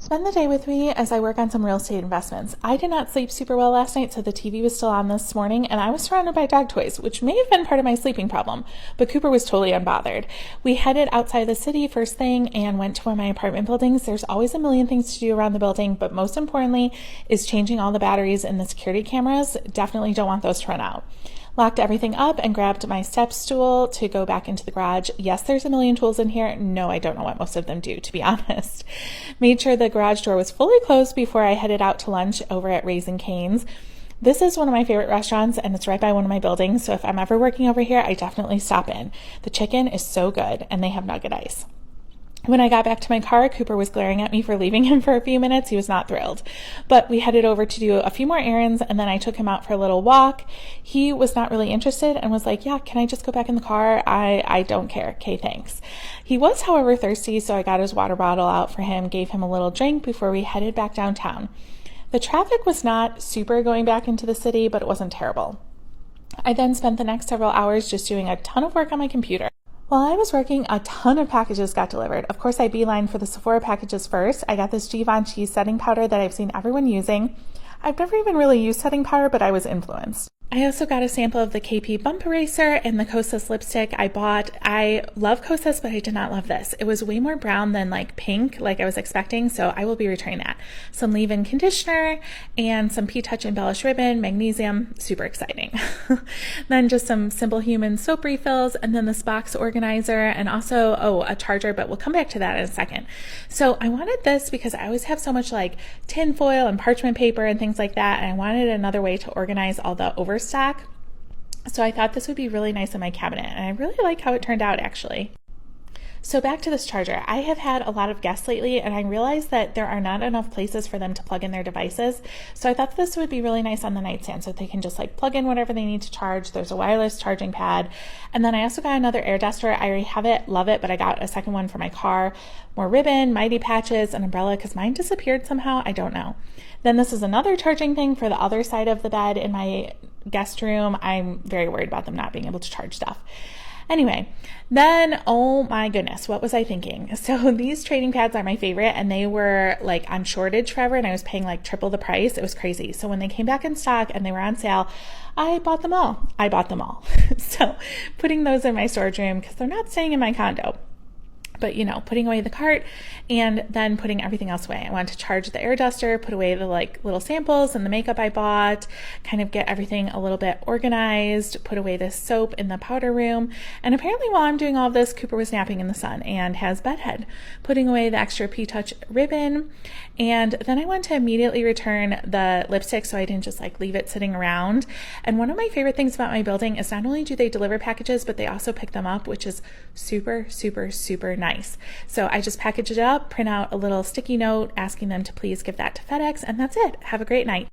Spend the day with me as I work on some real estate investments. I did not sleep super well last night, so the TV was still on this morning, and I was surrounded by dog toys, which may have been part of my sleeping problem, but Cooper was totally unbothered. We headed outside the city first thing and went to one of my apartment buildings. There's always a million things to do around the building, but most importantly is changing all the batteries in the security cameras. Definitely don't want those to run out. Locked everything up and grabbed my step stool to go back into the garage. Yes, there's a million tools in here. No, I don't know what most of them do, to be honest. Made sure the garage door was fully closed before I headed out to lunch over at Raising Cane's. This is one of my favorite restaurants, and it's right by one of my buildings, so if I'm ever working over here, I definitely stop in. The chicken is so good, and they have nugget ice. When I got back to my car, Cooper was glaring at me for leaving him for a few minutes. He was not thrilled. But we headed over to do a few more errands, and then I took him out for a little walk. He was not really interested and was like, yeah, can I just go back in the car? I don't care. Okay, thanks. He was, however, thirsty, so I got his water bottle out for him, gave him a little drink before we headed back downtown. The traffic was not super going back into the city, but it wasn't terrible. I then spent the next several hours just doing a ton of work on my computer. While I was working, a ton of packages got delivered. Of course, I beelined for the Sephora packages first. I got this Givenchy setting powder that I've seen everyone using. I've never even really used setting powder, but I was influenced. I also got a sample of the KP Bump Eraser and the Kosas lipstick I bought. I love Kosas, but I did not love this. It was way more brown than like pink, like I was expecting, so I will be returning that. Some leave-in conditioner and some P-Touch Embellish Ribbon, magnesium, super exciting. Then just some Simple Human soap refills, and then this box organizer, and also, a charger, but we'll come back to that in a second. So I wanted this because I always have so much like tin foil and parchment paper and things like that, and I wanted another way to organize all the overstock. So I thought this would be really nice in my cabinet, and I really like how it turned out actually. So back to this charger. I have had a lot of guests lately, and I realized that there are not enough places for them to plug in their devices. So I thought this would be really nice on the nightstand so they can just like plug in whatever they need to charge. There's a wireless charging pad. And then I also got another air duster. I already have it, love it, but I got a second one for my car. More ribbon, Mighty patches, an umbrella because mine disappeared somehow. I don't know. Then this is another charging thing for the other side of the bed in my guest room. I'm very worried about them not being able to charge stuff. Anyway, then, oh my goodness, what was I thinking? So these trading pads are my favorite, and they were like on shortage forever, and I was paying like triple the price. It was crazy. So when they came back in stock and they were on sale, I bought them all. So putting those in my storage room because they're not staying in my condo. But, putting away the cart and then putting everything else away. I wanted to charge the air duster, put away the like little samples and the makeup I bought, kind of get everything a little bit organized, put away this soap in the powder room. And apparently while I'm doing all of this, Cooper was napping in the sun and has bedhead, putting away the extra P-Touch ribbon. And then I went to immediately return the lipstick so I didn't just like leave it sitting around. And one of my favorite things about my building is not only do they deliver packages, but they also pick them up, which is super, super, super nice. So I just package it up, print out a little sticky note asking them to please give that to FedEx, and that's it. Have a great night.